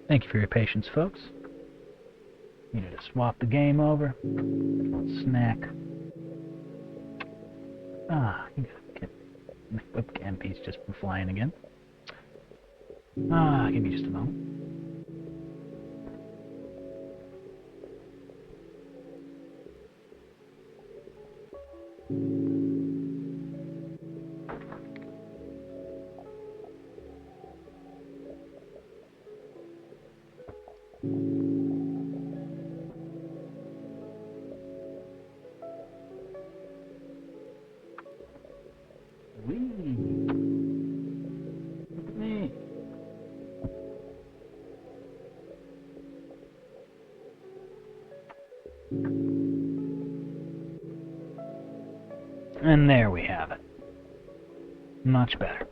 Thank you for your patience, folks. Needed to swap the game over. Snack. Get my webcam piece just from flying again. Give me just a moment. And there we have it. Much better.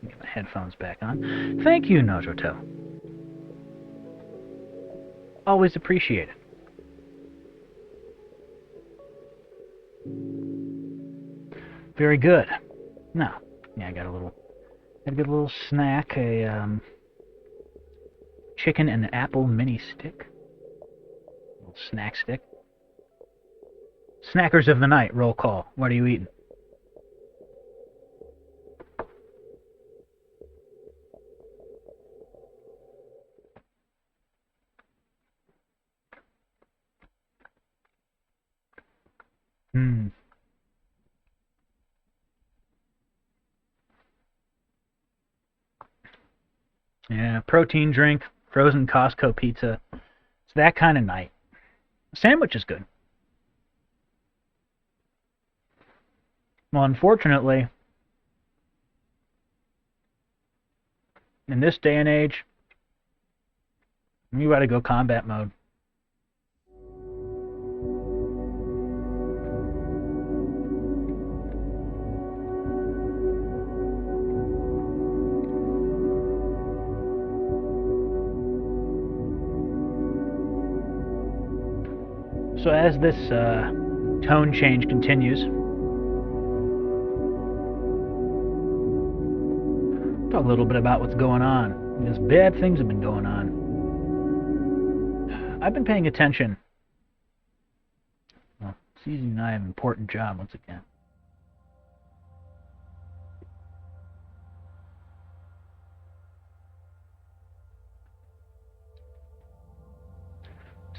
Get my headphones back on. Thank you, Nojoto. Always appreciated. Very good. Now, yeah, I got a good little snack, a chicken and apple mini stick. A little snack stick. Snackers of the night, roll call. What are you eating? Yeah, protein drink, frozen Costco pizza. It's that kind of night. A sandwich is good. Well, unfortunately, in this day and age, you gotta go combat mode. So as this tone change continues, talk a little bit about what's going on. Because bad things have been going on. I've been paying attention. Well, Susie and I have an important job once again.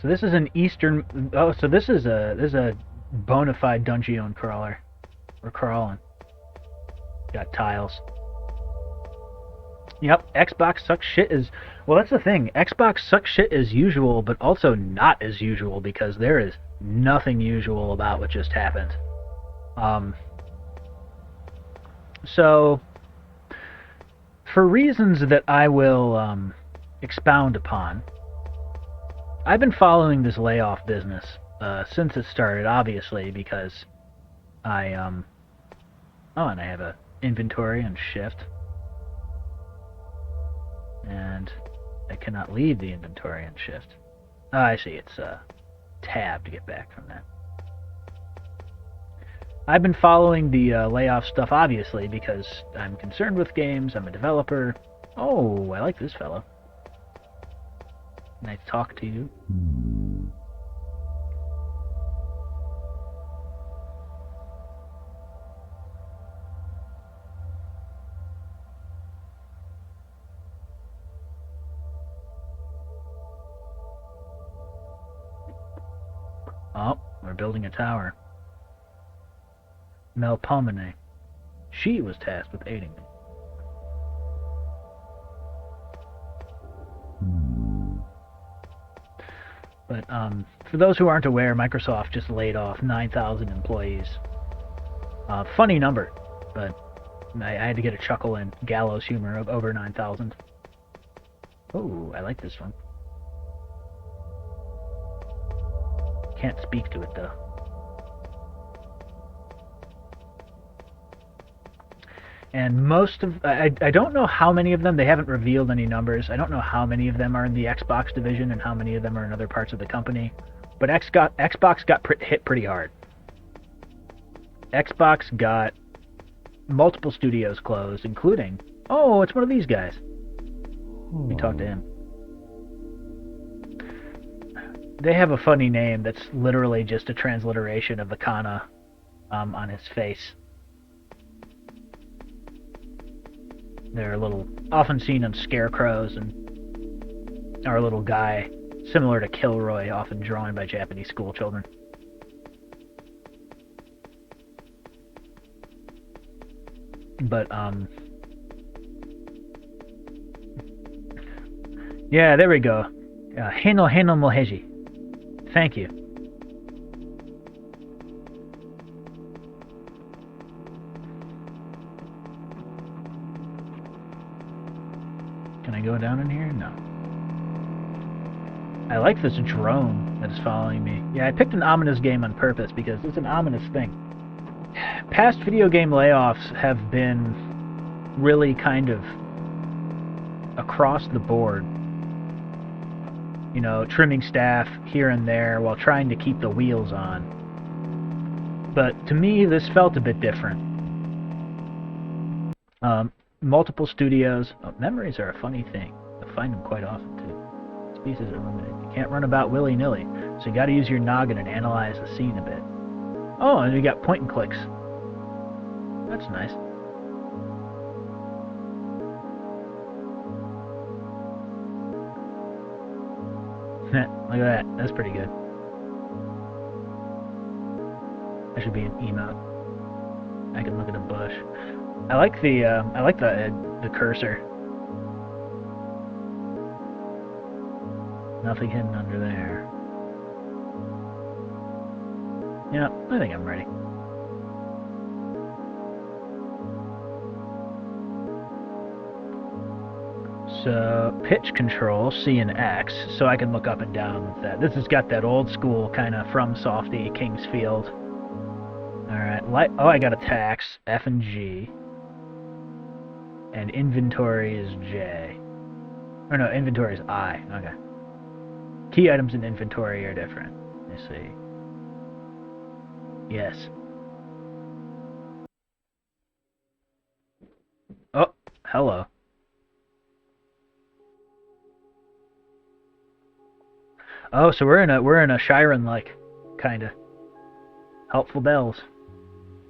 So this is an eastern. Oh, so this is a bona fide dungeon crawler. We're crawling. Got tiles. Yep, Xbox sucks shit as... Well, that's the thing. Xbox sucks shit as usual, but also not as usual, because there is nothing usual about what just happened. So, for reasons that I will expound upon, I've been following this layoff business since it started, obviously, because I... Oh, and I have a inventory and shift. And I cannot leave the inventory and shift. Oh, I see, it's tab to get back from that. I've been following the layoff stuff, obviously, because I'm concerned with games, I'm a developer. Oh, I like this fellow. Nice talk to you. Oh, we're building a tower. Melpomene. She was tasked with aiding me. But for those who aren't aware, Microsoft just laid off 9,000 employees. Funny number, but I had to get a chuckle and gallows humor of over 9,000. Oh, I like this one. Can't speak to it, though. And most of... I don't know how many of them, they haven't revealed any numbers. I don't know how many of them are in the Xbox division and how many of them are in other parts of the company. But Xbox got hit pretty hard. Xbox got multiple studios closed, including... Oh, it's one of these guys. Let me talk to him. They have a funny name that's literally just a transliteration of the kana on his face. They're often seen on scarecrows and our little guy, similar to Kilroy, often drawn by Japanese schoolchildren. But, yeah, there we go. Heno Moheji. Thank you. Can I go down in here? No. I like this drone that is following me. Yeah, I picked an ominous game on purpose because it's an ominous thing. Past video game layoffs have been really kind of across the board. You know, trimming staff here and there while trying to keep the wheels on. But to me, this felt a bit different. Multiple studios. Oh, memories are a funny thing. You'll find them quite often, too. Species are limited. You can't run about willy-nilly, so you gotta use your noggin and analyze the scene a bit. Oh, and we got point and clicks. That's nice. Look at that. That's pretty good. That should be an emote. I can look at a bush. I like the cursor. Nothing hidden under there. Yeah, I think I'm ready. So, pitch control, C and X, so I can look up and down with that. This has got that old school kind of fromsofty Kingsfield. Alright, oh, I got attacks, F and G. And inventory is J. Or no, inventory is I. Okay. Key items in inventory are different. Let me see. Yes. Oh, hello. Oh, so we're in a Chiron-like kinda. Helpful bells.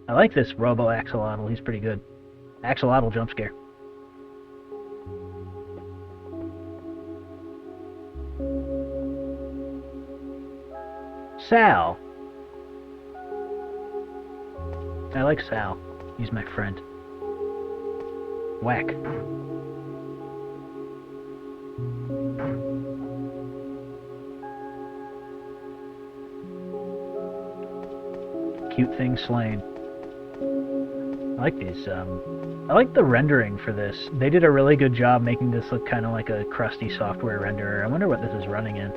I like this Robo Axolotl. He's pretty good. Axolotl jump scare. Sal. I like Sal. He's my friend. Whack. Cute thing slain. I like these, I like the rendering for this. They did a really good job making this look kind of like a crusty software renderer. I wonder what this is running in.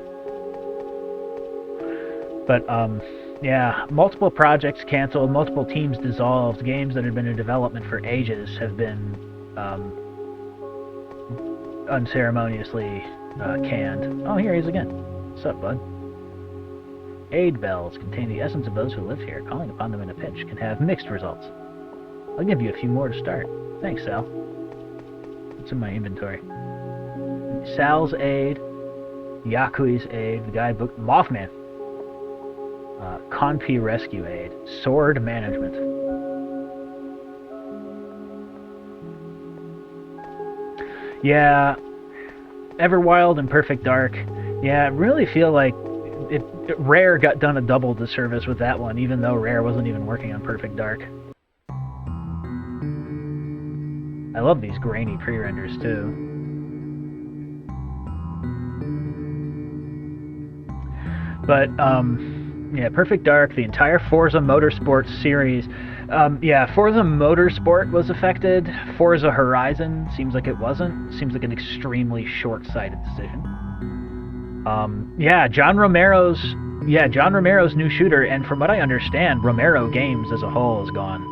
But, yeah, multiple projects canceled, multiple teams dissolved, games that had been in development for ages have been, unceremoniously, canned. Oh, here he is again. What's up, bud? Aid bells contain the essence of those who live here. Calling upon them in a pinch can have mixed results. I'll give you a few more to start. Thanks, Sal. What's in my inventory? Sal's aid, Yakui's aid, the guidebook, Mothman, Conpi rescue aid, sword management. Yeah, Everwild and Perfect Dark. Yeah, I really feel like Rare got done a double disservice with that one, even though Rare wasn't even working on Perfect Dark. I love these grainy pre-renders too. But, yeah, Perfect Dark, the entire Forza Motorsport series. Yeah, Forza Motorsport was affected. Forza Horizon seems like it wasn't. Seems like an extremely short-sighted decision. Yeah, John Romero's new shooter, and from what I understand, Romero Games as a whole is gone.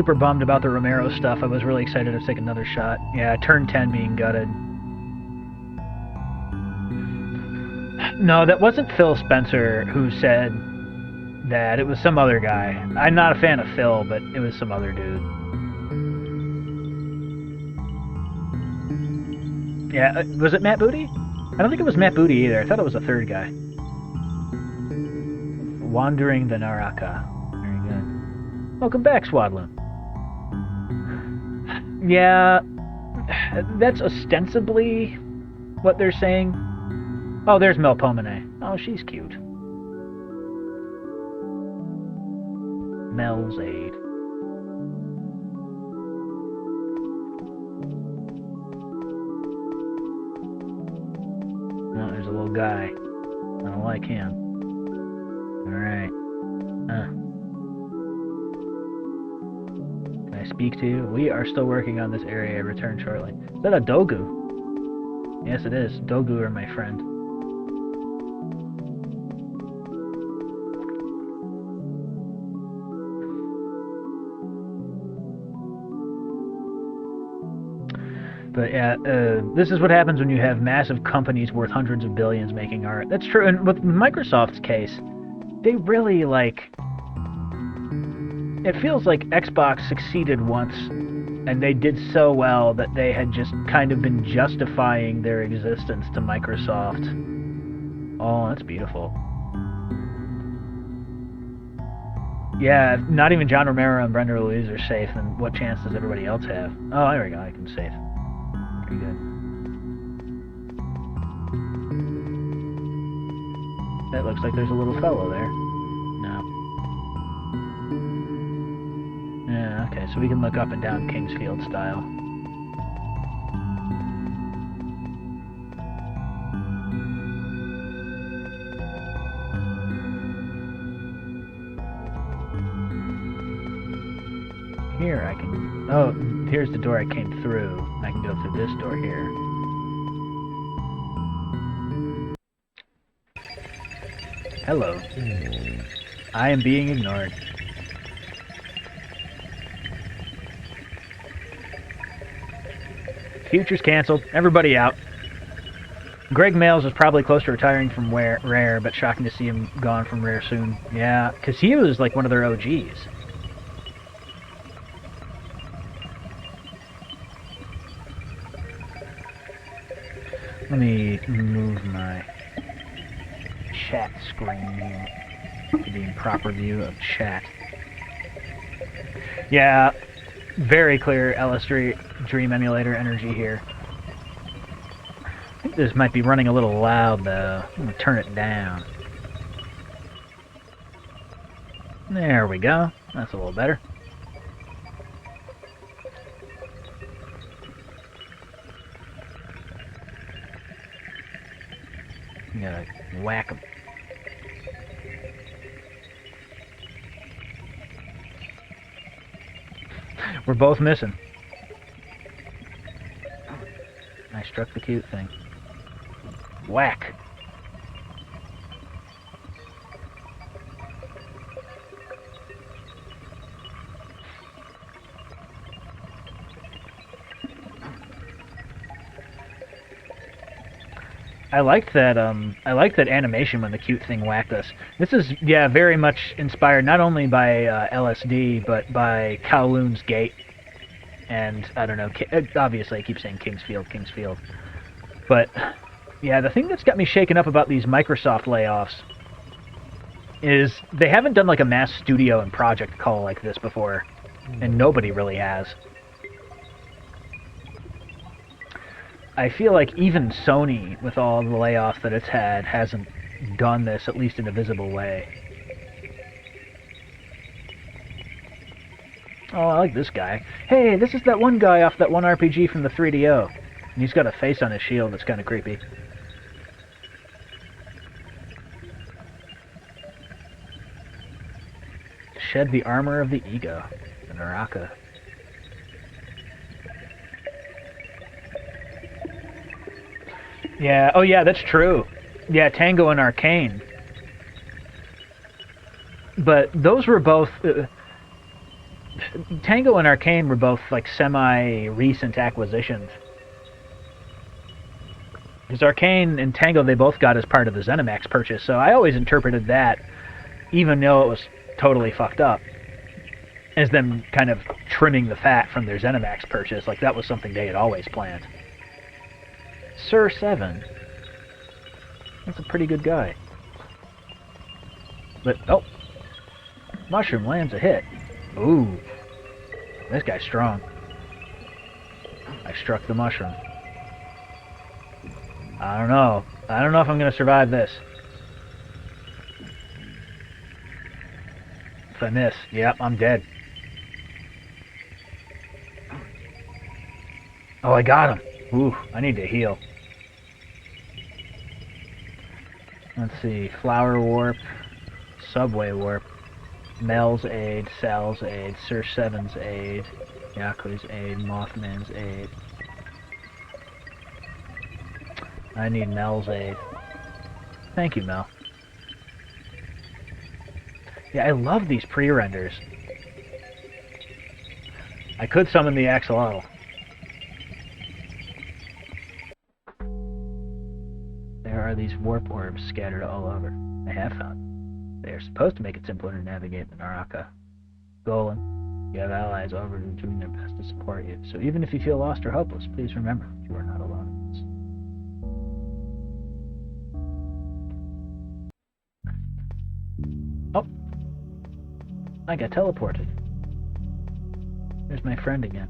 super bummed about the Romero stuff. I was really excited to take another shot. Yeah, turn 10 being gutted. No, that wasn't Phil Spencer who said that. It was some other guy. I'm not a fan of Phil, but it was some other dude. Yeah, was it Matt Booty? I don't think it was Matt Booty either. I thought it was a third guy. Wandering the Naraka. Very good. Welcome back, Swadloon. Yeah, that's ostensibly what they're saying. Oh, there's Melpomene. Oh, she's cute. Mel's Aid. Oh, there's a little guy. I don't like him. Alright. Can I speak to you? We are still working on this area. Return shortly. Is that a Dogu? Yes, it is. Dogu are my friend. But yeah, this is what happens when you have massive companies worth hundreds of billions making art. That's true. And with Microsoft's case, they really, like... It feels like Xbox succeeded once, and they did so well that they had just kind of been justifying their existence to Microsoft. Oh, that's beautiful. Yeah, not even John Romero and Brenda Ruiz are safe, then what chance does everybody else have? Oh, there we go, I can save. Pretty good. That looks like there's a little fellow there. No. Yeah, okay, so we can look up and down Kingsfield style. Here I can... Oh, here's the door I came through. I can go through this door here. Hello. I am being ignored. Future's canceled. Everybody out. Greg Males is probably close to retiring from Rare, but shocking to see him gone from Rare soon. Yeah, because he was like one of their OGs. Let me move my chat screen to be in proper view of chat. Yeah, very clear LS3 Dream Emulator energy here. I think this might be running a little loud though. I'm going to turn it down. There we go. That's a little better. You gotta whack them. We're both missing. I struck the cute thing. Whack. I liked that animation when the cute thing whacked us. This is, yeah, very much inspired not only by LSD, but by Kowloon's Gate. And, I don't know, obviously I keep saying Kingsfield. But, yeah, the thing that's got me shaken up about these Microsoft layoffs is they haven't done like a mass studio and project call like this before. And nobody really has. I feel like even Sony, with all the layoffs that it's had, hasn't done this, at least in a visible way. Oh, I like this guy. Hey, this is that one guy off that one RPG from the 3DO. And he's got a face on his shield that's kind of creepy. Shed the armor of the ego. The Naraka. Yeah, oh yeah, that's true. Yeah, Tango and Arcane. But those were both... Tango and Arcane were both like semi-recent acquisitions. Because Arcane and Tango, they both got as part of the ZeniMax purchase, so I always interpreted that, even though it was totally fucked up, as them kind of trimming the fat from their ZeniMax purchase. Like, that was something they had always planned. Sir 7. That's a pretty good guy. But, oh. Mushroom lands a hit. Ooh. This guy's strong. I struck the mushroom. I don't know. I don't know if I'm going to survive this. If I miss, yep, I'm dead. Oh, I got him. Ooh, I need to heal. Let's see. Flower Warp. Subway Warp. Mel's Aid. Sal's Aid. Sir Seven's Aid. Yaku's Aid. Mothman's Aid. I need Mel's Aid. Thank you, Mel. Yeah, I love these pre-renders. I could summon the axolotl. There are these warp orbs scattered all over. I have found. They are supposed to make it simpler to navigate the Naraka. Golem, you have allies over who are doing their best to support you. So even if you feel lost or hopeless, please remember you are not alone in this. Oh, I got teleported. There's my friend again.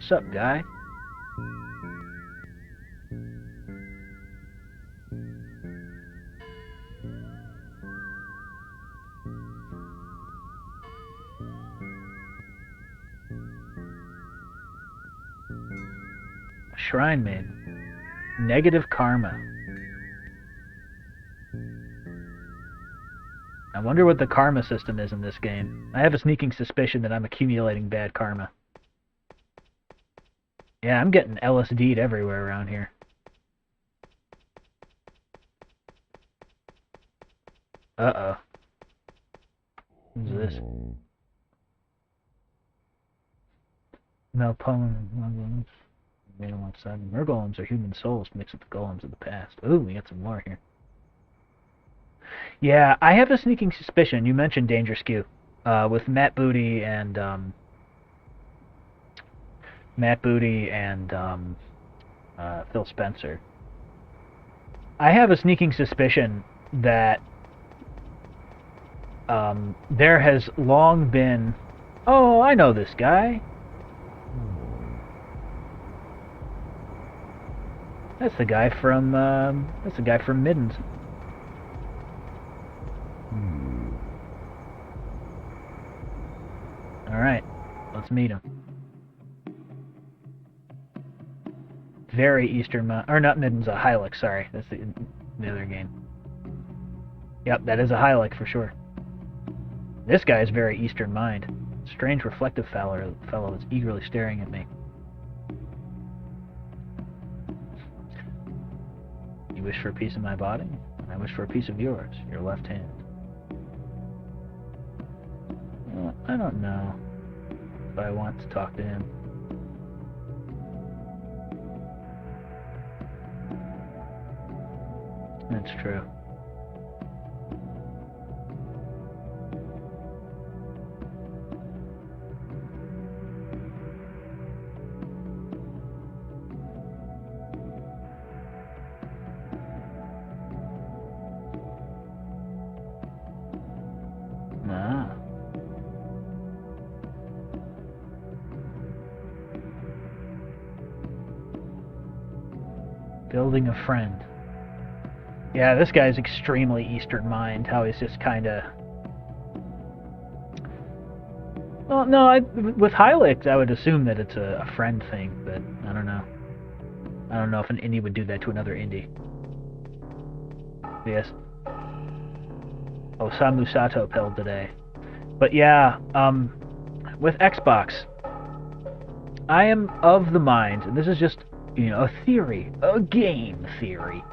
Sup, guy? Shrine Maiden. Negative karma. I wonder what the karma system is in this game. I have a sneaking suspicion that I'm accumulating bad karma. Yeah, I'm getting LSD'd everywhere around here. Uh-oh. Who's this? Malpollen. They don't want side. Murgolems are human souls mixed with the golems of the past. Ooh, we got some more here. Yeah, I have a sneaking suspicion. You mentioned Danger Skew with Matt Booty and Phil Spencer. I have a sneaking suspicion that there has long been. Oh, I know this guy. That's the guy from Middens. All right, let's meet him. Very Eastern, or not Middens, a Hylic. Sorry, that's the other game. Yep, that is a Hylic for sure. This guy is very Eastern mind. Strange, reflective fellow that's eagerly staring at me. You wish for a piece of my body? I wish for a piece of yours, your left hand. Well, I don't know if I want to talk to him. That's true. Building a friend. Yeah, this guy's extremely Eastern mind, how he's just kind of... Well, no, with Hylics, I would assume that it's a friend thing, but I don't know. I don't know if an indie would do that to another indie. Yes. Osamu Sato pilled today. But yeah, with Xbox, I am of the mind, and this is just, a theory, a game theory.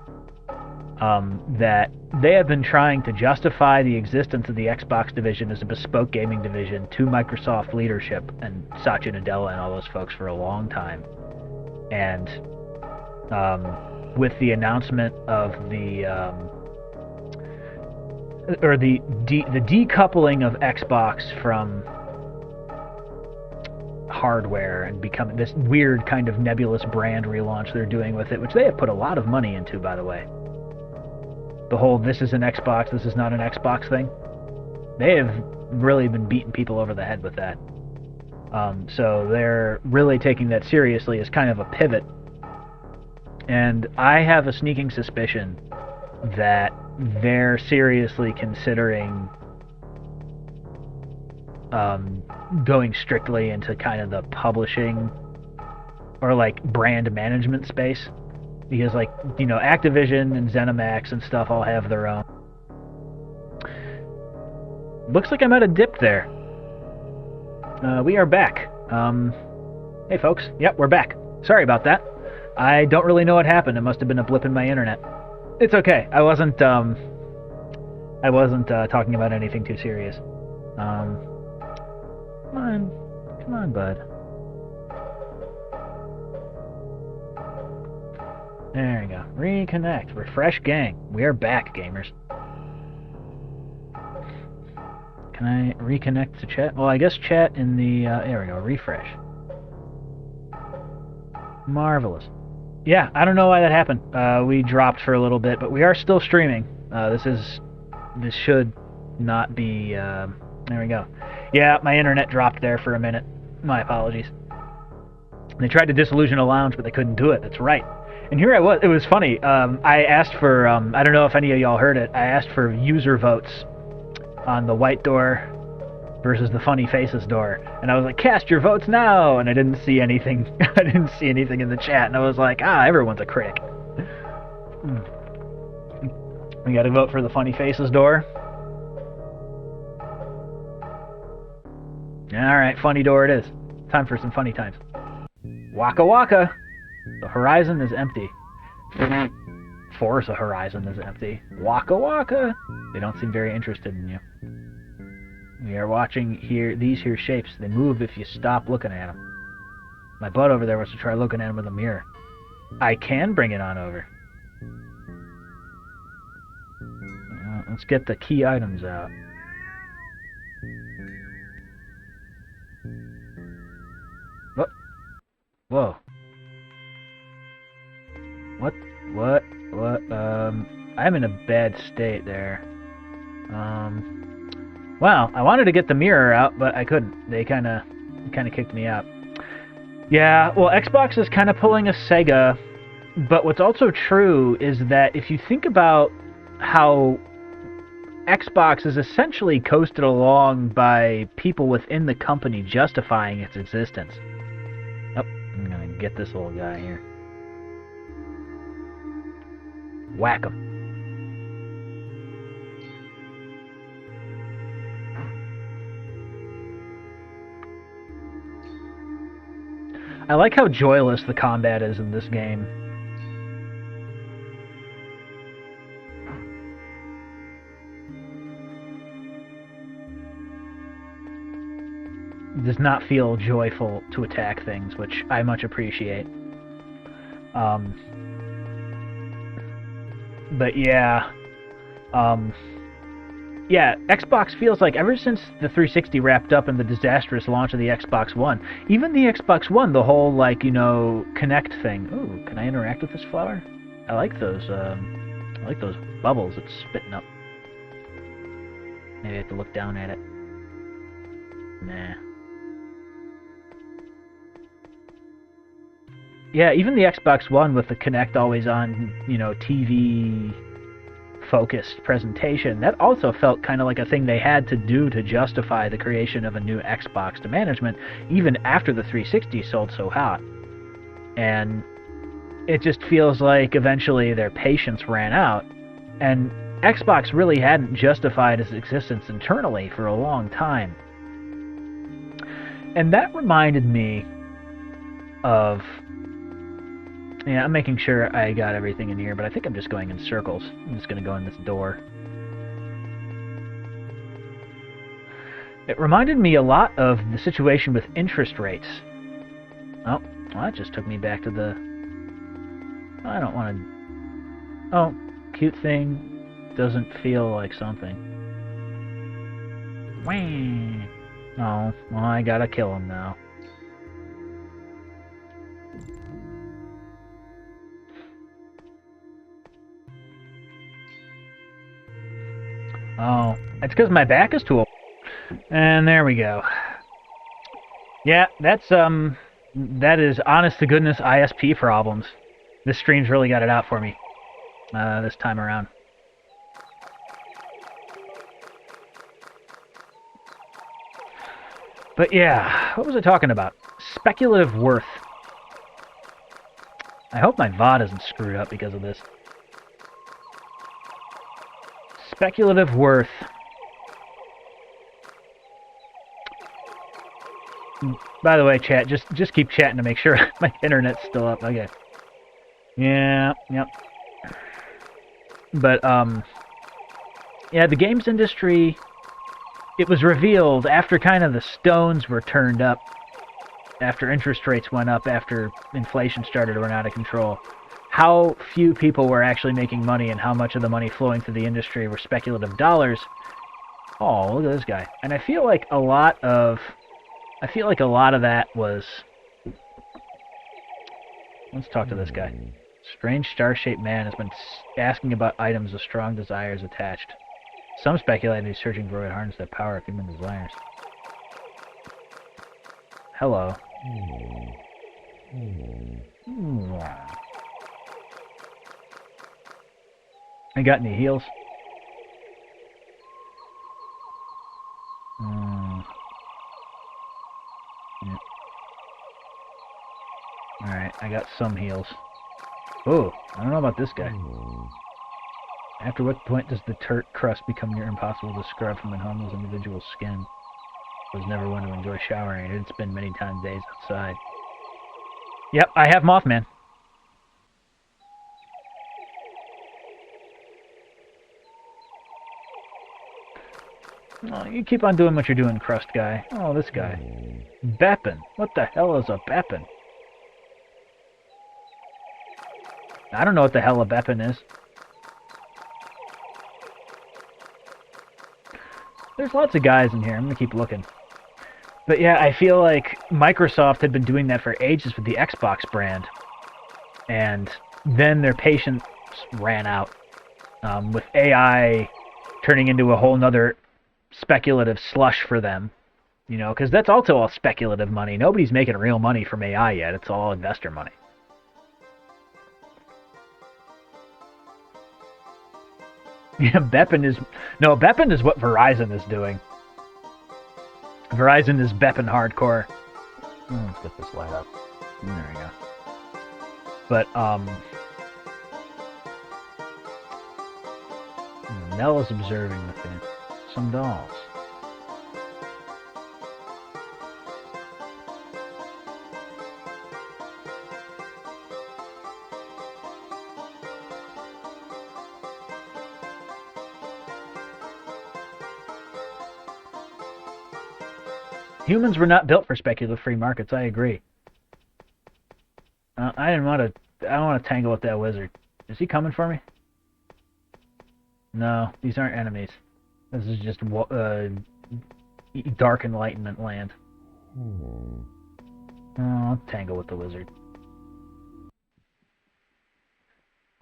that they have been trying to justify the existence of the Xbox division as a bespoke gaming division to Microsoft leadership and Satya Nadella and all those folks for a long time. And with the announcement of the decoupling of Xbox from hardware and becoming this weird kind of nebulous brand relaunch they're doing with it, which they have put a lot of money into, by the way. The whole "this is an Xbox, this is not an Xbox" thing. They have really been beating people over the head with that. So they're really taking that seriously as kind of a pivot. And I have a sneaking suspicion that they're seriously considering going strictly into kind of the publishing or like brand management space, because like, you know, Activision and ZeniMax and stuff all have their own. Looks like I might have dipped there. We are back. Hey folks, yep, we're back. Sorry about that. I don't really know what happened. It must have been a blip in my internet. It's okay. I wasn't talking about anything too serious. Come on, bud. There we go. Reconnect. Refresh gang. We are back, gamers. Can I reconnect to chat? Well, I guess chat in the... there we go. Refresh. Marvelous. Yeah, I don't know why that happened. We dropped for a little bit, but we are still streaming. This should not be... there we go. Yeah, my internet dropped there for a minute. My apologies. They tried to disillusion a lounge, but they couldn't do it. That's right. And here I was. It was funny. I asked for... I don't know if any of y'all heard it. I asked for user votes on the white door versus the funny faces door. And I was like, cast your votes now! And I didn't see anything. I didn't see anything in the chat. And I was like, everyone's a critic. We gotta vote for the funny faces door. Alright, funny door it is. Time for some funny times. Waka waka! The horizon is empty. Forza Horizon is empty. Waka waka! They don't seem very interested in you. We are watching these here shapes. They move if you stop looking at them. My bud over there wants to try looking at them with a mirror. I can bring it on over. Let's get the key items out. Whoa. What? I'm in a bad state there. Well, I wanted to get the mirror out, but I couldn't. They kind of kicked me out. Yeah, well, Xbox is kind of pulling a Sega, but what's also true is that if you think about how Xbox is essentially coasted along by people within the company justifying its existence. Oh, I'm gonna get this little guy here. Whack him. I like how joyless the combat is in this game. It does not feel joyful to attack things, which I much appreciate. But yeah, yeah, Xbox feels like ever since the 360 wrapped up and the disastrous launch of the Xbox One, even the Xbox One, the whole, like, you know, Kinect thing. Ooh, can I interact with this flower? I like those bubbles it's spitting up. Maybe I have to look down at it. Nah. Yeah, even the Xbox One with the Kinect always on, you know, TV focused presentation, that also felt kind of like a thing they had to do to justify the creation of a new Xbox to management, even after the 360 sold so hot. And it just feels like eventually their patience ran out, and Xbox really hadn't justified its existence internally for a long time. And that reminded me of Yeah, I'm making sure I got everything in here, but I think I'm just going in circles. I'm just going to go in this door. It reminded me a lot of the situation with interest rates. Oh, well, that just took me back to the... I don't want to... Oh, cute thing doesn't feel like something. Whee! Oh, well, I gotta kill him now. Oh, it's because my back is too... And there we go. Yeah, that is honest-to-goodness ISP problems. This stream's really got it out for me this time around. But yeah, what was I talking about? Speculative worth. I hope my VOD isn't screwed up because of this. Speculative worth. By the way, chat, just keep chatting to make sure my internet's still up. Okay. Yeah, yep. But, yeah, the games industry, it was revealed after kind of the stones were turned up, after interest rates went up, after inflation started to run out of control, how few people were actually making money and how much of the money flowing through the industry were speculative dollars. Oh, look at this guy. And I feel like a lot of that was... Let's talk to this guy. Strange star-shaped man has been asking about items with strong desires attached. Some speculate he's searching for what harness the power of human desires. Hello. I got any heals? Yeah. Alright, I got some heals. Oh, I don't know about this guy. After what point does the turret crust become near impossible to scrub from an harmless individual's skin? I was never one to enjoy showering. I didn't spend many days outside. Yep, I have Mothman. Oh, you keep on doing what you're doing, crust guy. Oh, this guy. Beppin. What the hell is a Beppin? I don't know what the hell a Beppin is. There's lots of guys in here. I'm going to keep looking. But yeah, I feel like Microsoft had been doing that for ages with the Xbox brand. And then their patience ran out. With AI turning into a whole nother speculative slush for them. You know, because that's also all speculative money. Nobody's making real money from AI yet. It's all investor money. Yeah, Beppin is what Verizon is doing. Verizon is Beppin hardcore. Let's get this light up. There we go. But, Nella's observing within. Some dolls. Humans were not built for speculative free markets. I agree. I don't want to tangle with that wizard. Is he coming for me? No, these aren't enemies. This is just dark enlightenment land. Oh, I'll tangle with the wizard.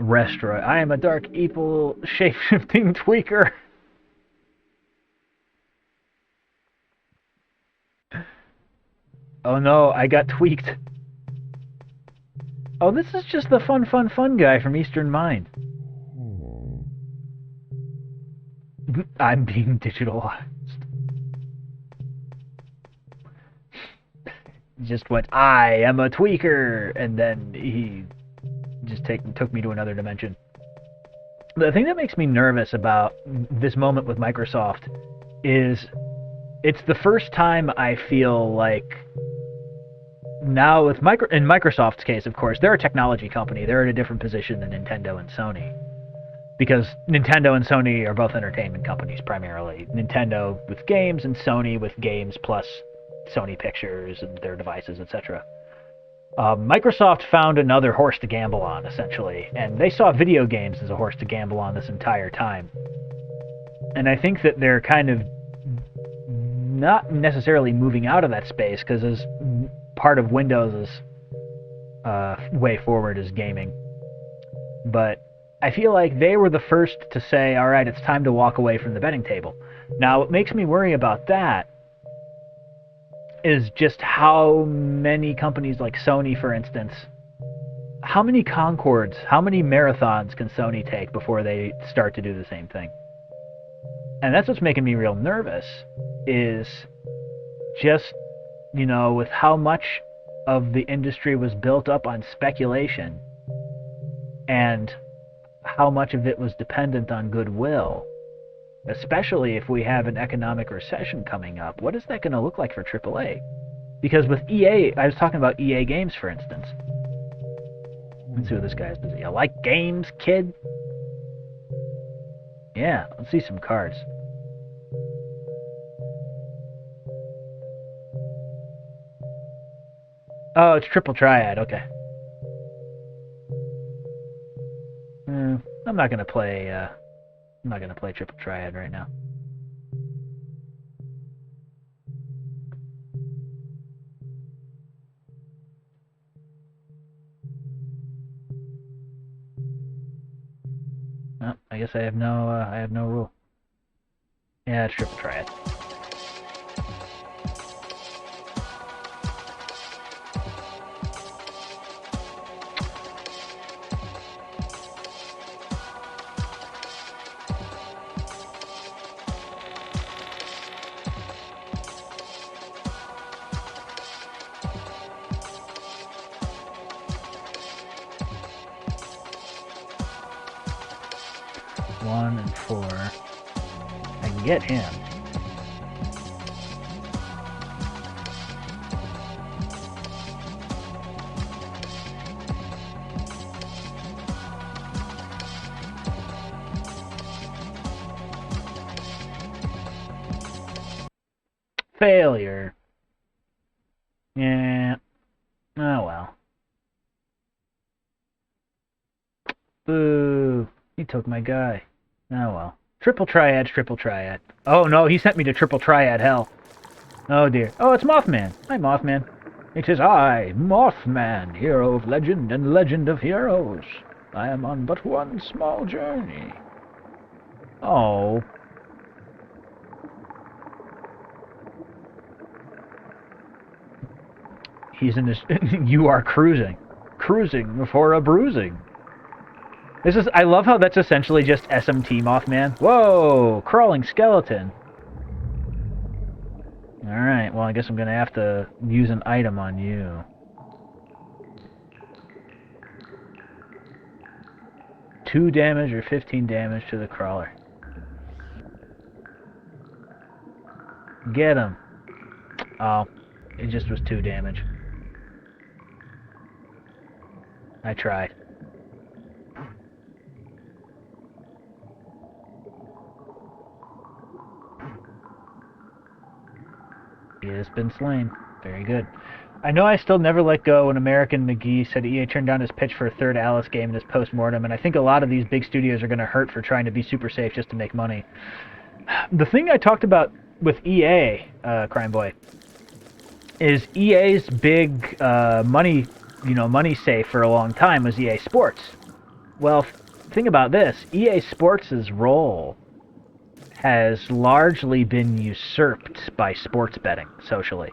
Restroid. I am a dark, evil, shape-shifting tweaker. Oh no, I got tweaked. Oh, this is just the fun guy from Eastern Mind. I'm being digitalized. Just went, I am a tweaker, and then he just took me to another dimension. The thing that makes me nervous about this moment with Microsoft is it's the first time I feel like now with in Microsoft's case, of course, they're a technology company. They're in a different position than Nintendo and Sony. Because Nintendo and Sony are both entertainment companies, primarily. Nintendo with games, and Sony with games plus Sony Pictures and their devices, etc. Microsoft found another horse to gamble on, essentially, and they saw video games as a horse to gamble on this entire time. And I think that they're kind of not necessarily moving out of that space, because as part of Windows' way forward is gaming. But I feel like they were the first to say, all right, it's time to walk away from the betting table. Now, what makes me worry about that is just how many companies like Sony, for instance, how many Concords, how many marathons can Sony take before they start to do the same thing? And that's what's making me real nervous, is just, you know, with how much of the industry was built up on speculation and how much of it was dependent on goodwill, especially if we have an economic recession coming up. What is that going to look like for AAA? Because with EA, I was talking about EA games, for instance. Let's see what this guy's busy. You like games, kid? Yeah, let's see some cards. Oh, it's Triple Triad, okay. I'm not gonna play Triple Triad right now. Oh, I guess I have no rule. Yeah, it's Triple Triad. One and four. I can get him. Failure. Yeah. Oh well. Boo. He took my guy. Oh well. Triple Triad's Triple Triad. Oh no, he sent me to Triple Triad hell. Oh dear. Oh, it's Mothman. Hi, Mothman. It is I, Mothman, hero of legend and legend of heroes. I am on but one small journey. Oh. He's in this... You are cruising. Cruising for a bruising. This is... I love how that's essentially just SMT Mothman. Whoa! Crawling skeleton. Alright, well I guess I'm gonna have to use an item on you. Two damage or 15 damage to the crawler. Get him. Oh, it just was 2 damage. I tried. He has been slain. Very good. I know I still never let go when American McGee said EA turned down his pitch for a third Alice game in his post-mortem, and I think a lot of these big studios are going to hurt for trying to be super safe just to make money. The thing I talked about with EA, Crime Boy, is EA's big money safe for a long time was EA Sports. Well, think about this. EA Sports' role has largely been usurped by sports betting socially.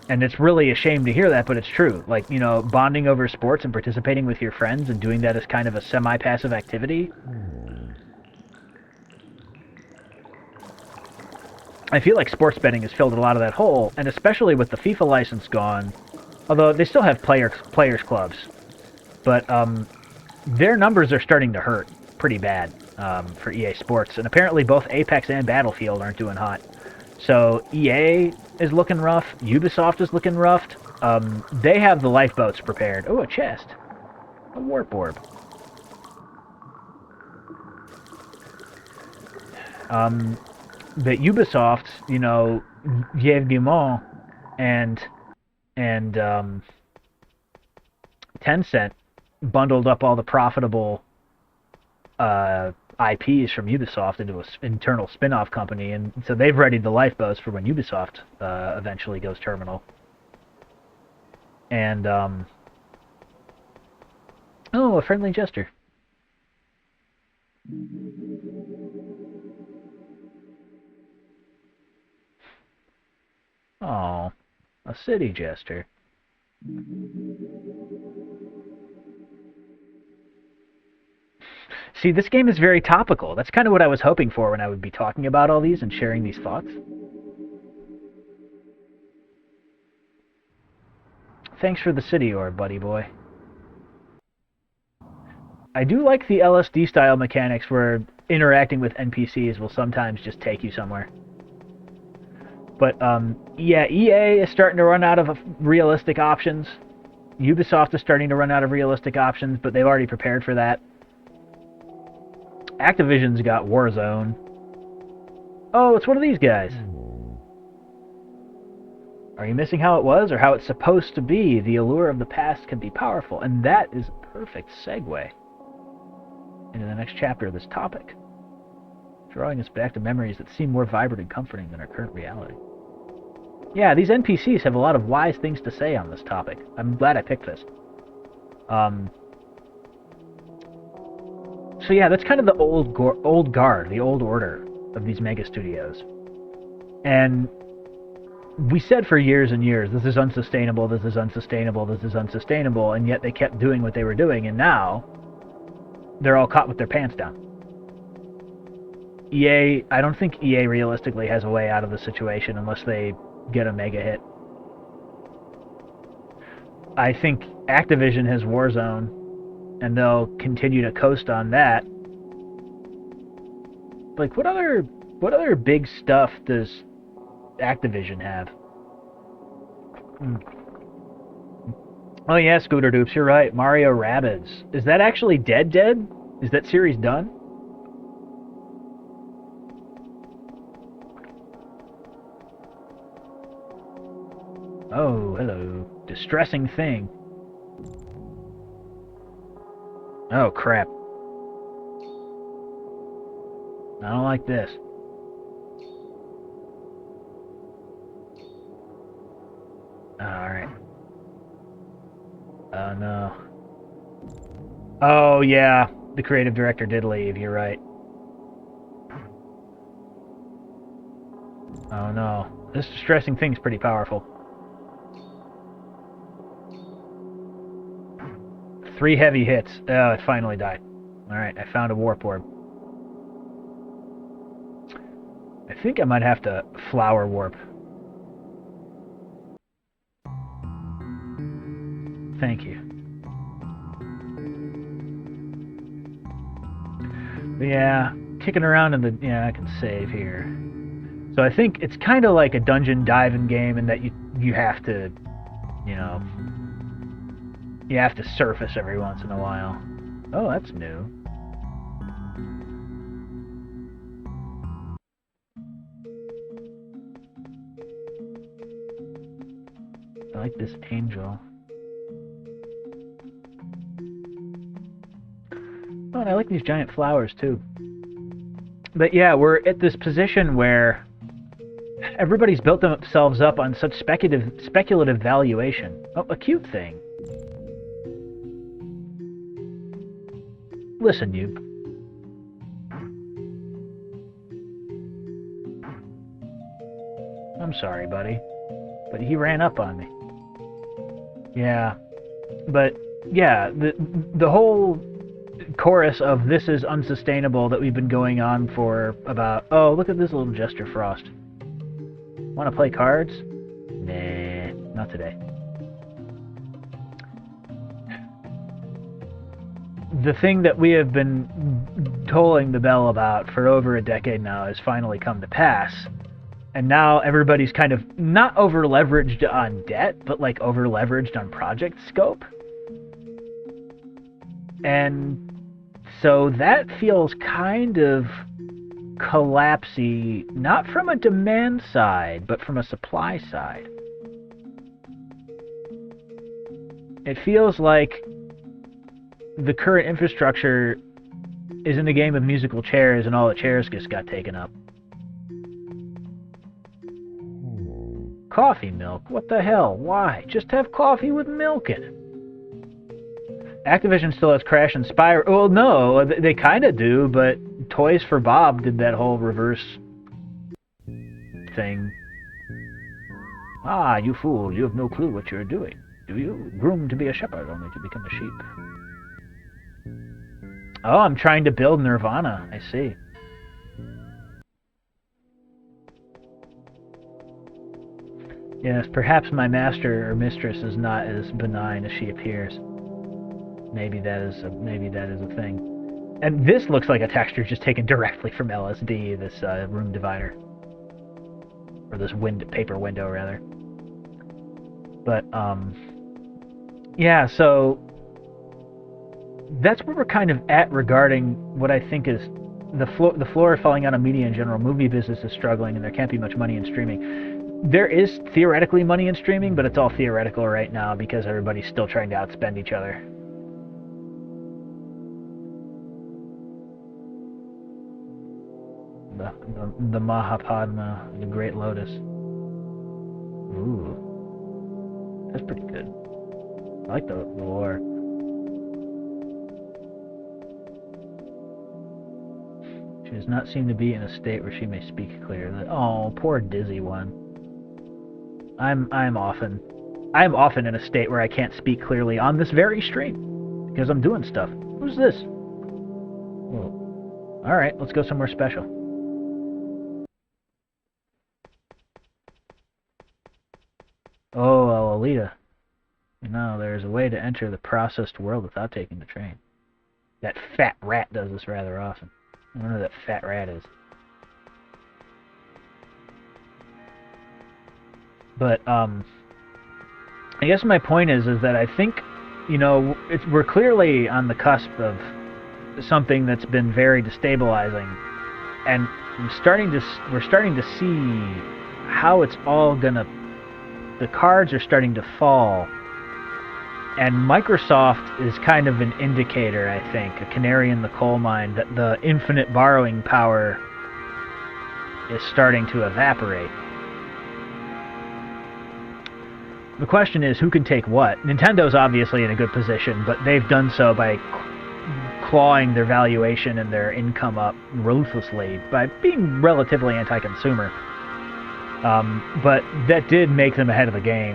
And it's really a shame to hear that, but it's true. Like, you know, bonding over sports and participating with your friends and doing that as kind of a semi-passive activity. I feel like sports betting has filled a lot of that hole, and especially with the FIFA license gone, although they still have players clubs, but their numbers are starting to hurt pretty bad for EA Sports, and apparently both Apex and Battlefield aren't doing hot. So EA is looking rough. Ubisoft is looking rough. They have the lifeboats prepared. Oh, a chest. A warp orb. But Ubisoft, you know, Yves Guillemot and Tencent bundled up all the profitable IPs from Ubisoft into an internal spin-off company, and so they've readied the lifeboats for when Ubisoft eventually goes terminal. And oh, a friendly jester. Oh, a city jester. See, this game is very topical. That's kind of what I was hoping for when I would be talking about all these and sharing these thoughts. Thanks for the city orb, buddy boy. I do like the LSD style mechanics where interacting with NPCs will sometimes just take you somewhere. But yeah, EA is starting to run out of realistic options. Ubisoft is starting to run out of realistic options, but they've already prepared for that. Activision's got Warzone. Oh, it's one of these guys. Are you missing how it was, or how it's supposed to be? The allure of the past can be powerful, and that is a perfect segue into the next chapter of this topic, drawing us back to memories that seem more vibrant and comforting than our current reality. Yeah, these NPCs have a lot of wise things to say on this topic. I'm glad I picked this. So yeah, that's kind of the old guard, the old order of these mega studios. And we said for years and years, this is unsustainable, this is unsustainable, this is unsustainable, and yet they kept doing what they were doing, and now they're all caught with their pants down. EA, I don't think EA realistically has a way out of the situation unless they get a mega hit. I think Activision has Warzone, and they'll continue to coast on that. Like, what other big stuff does Activision have? Oh yeah, Scooter Dupes, you're right. Mario Rabbids. Is that actually dead? Is that series done? Oh, hello. Distressing thing. Oh, crap. I don't like this. Alright. Oh, no. Oh, yeah. The creative director did leave, you're right. Oh, no. This distressing thing's pretty powerful. 3 heavy hits. Oh, it finally died. Alright, I found a warp orb. I think I might have to flower warp. Thank you. But yeah, kicking around in the... Yeah, I can save here. So I think it's kind of like a dungeon diving game in that you have to, you know... You have to surface every once in a while. Oh, that's new. I like this angel. Oh, and I like these giant flowers too. But yeah, we're at this position where everybody's built themselves up on such speculative valuation. Oh, a cute thing. Listen, you. I'm sorry, buddy. But he ran up on me. Yeah. But, yeah, the whole chorus of this is unsustainable that we've been going on for about... Oh, look at this little Jester Frost. Want to play cards? Nah, not today. The thing that we have been tolling the bell about for over a decade now has finally come to pass, And now everybody's kind of not over-leveraged on debt, but like over-leveraged on project scope. And so that feels kind of collapsy, not from a demand side, but from a supply side. It feels like the current infrastructure is in a game of musical chairs and all the chairs just got taken up. Coffee milk? What the hell? Why? Just have coffee with milk in it. Activision still has Crash and Spyro. Well, no, they kind of do, but Toys for Bob did that whole reverse thing. Ah, you fool, you have no clue what you're doing, do you? Groomed to be a shepherd, only to become a sheep. Oh, I'm trying to build Nirvana, I see. Yes, perhaps my master or mistress is not as benign as she appears. Maybe that is a thing. And this looks like a texture just taken directly from LSD, this room divider. Or this paper window, rather. But, yeah, so that's where we're kind of at regarding what I think is the floor falling out of media in general. Movie business is struggling, and there can't be much money in streaming. There is theoretically money in streaming, but it's all theoretical right now because everybody's still trying to outspend each other. The Mahapadma, the Great Lotus. Ooh. That's pretty good. I like the lore. She does not seem to be in a state where she may speak clearly. Oh, poor dizzy one. I'm often in a state where I can't speak clearly on this very stream because I'm doing stuff. Who's this? Well, all right, let's go somewhere special. Oh, Alita. No, there's a way to enter the processed world without taking the train. That fat rat does this rather often. I don't know who that fat rat is. But, I guess my point is that I think, you know, we're clearly on the cusp of something that's been very destabilizing, and we're starting to see how it's all gonna. The cards are starting to fall, and Microsoft is kind of an indicator, I think, a canary in the coal mine, that the infinite borrowing power is starting to evaporate. The question is, who can take what? Nintendo's obviously in a good position, but they've done so by clawing their valuation and their income up ruthlessly by being relatively anti-consumer. But that did make them ahead of the game.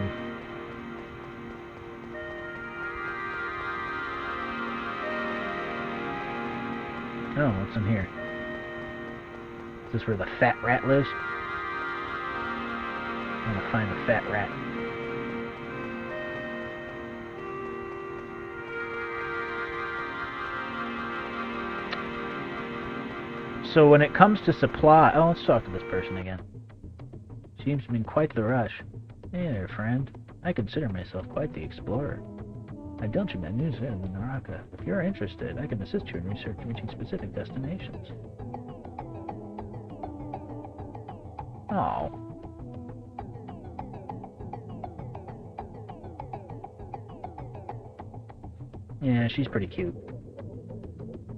Oh, what's in here? Is this where the fat rat lives? I'm gonna find the fat rat. So when it comes to supply... Oh, let's talk to this person again. Seems to be in quite the rush. Hey there, friend. I consider myself quite the explorer. I've done some news in Naraka. If you're interested, I can assist you in reaching specific destinations. Oh. Yeah, she's pretty cute.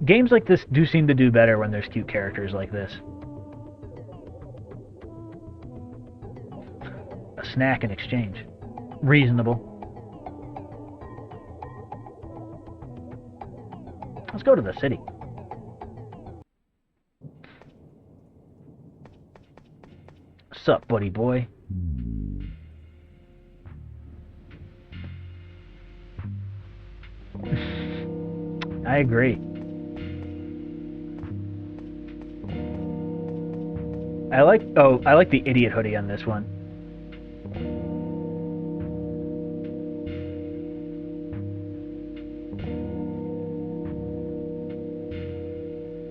Games like this do seem to do better when there's cute characters like this. A snack in exchange. Reasonable. Let's go to the city. Sup, buddy boy? I agree. I like the idiot hoodie on this one.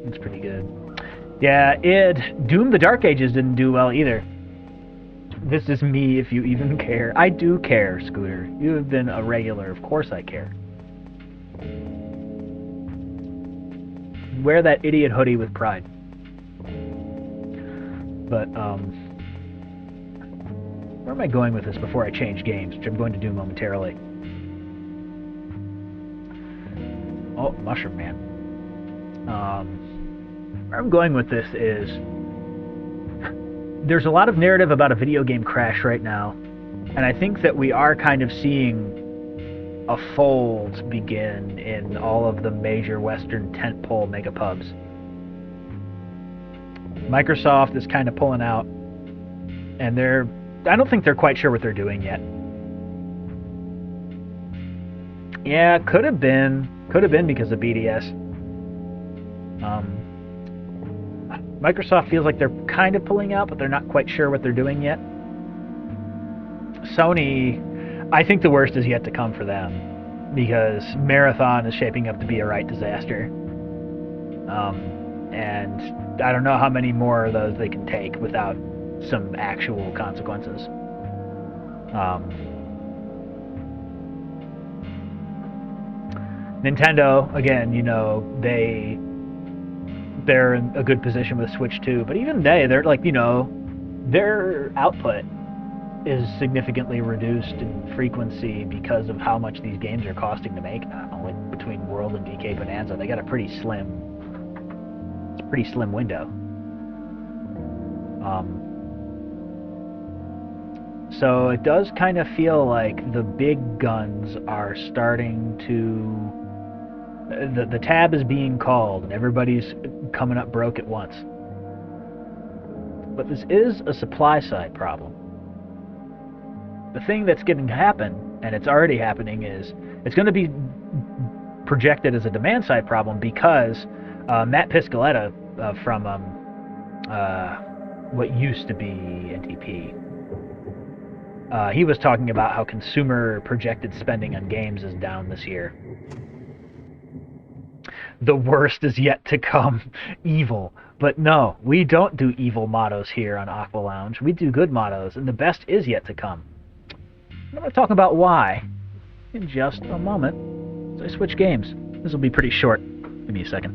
That's pretty good. Yeah, Doom the Dark Ages didn't do well either. This is me if you even care. I do care, Scooter. You have been a regular. Of course I care. Wear that idiot hoodie with pride. But, where am I going with this before I change games, which I'm going to do momentarily? Oh, Mushroom Man. Where I'm going with this is there's a lot of narrative about a video game crash right now, and I think that we are kind of seeing a fold begin in all of the major Western tentpole megapubs. Microsoft is kind of pulling out, and I don't think they're quite sure what they're doing yet. Yeah, could have been because of BDS. Microsoft feels like they're kind of pulling out, but they're not quite sure what they're doing yet. Sony, I think the worst is yet to come for them, because Marathon is shaping up to be a right disaster. And I don't know how many more of those they can take without some actual consequences. Nintendo, again, they're in a good position with Switch 2, but even they're like, their output is significantly reduced in frequency because of how much these games are costing to make now. Like between World and DK Bonanza, they got a pretty slim window. So it does kind of feel like the big guns are starting to... The tab is being called, and everybody's coming up broke at once. But this is a supply-side problem. The thing that's going to happen, and it's already happening, is it's going to be projected as a demand-side problem because Matt Piscaletta from what used to be NTP, he was talking about how consumer projected spending on games is down this year. The worst is yet to come. Evil. But no, we don't do evil mottos here on Aqualounge. We do good mottos, and the best is yet to come. I'm going to talk about why in just a moment as I switch games. This will be pretty short. Give me a second.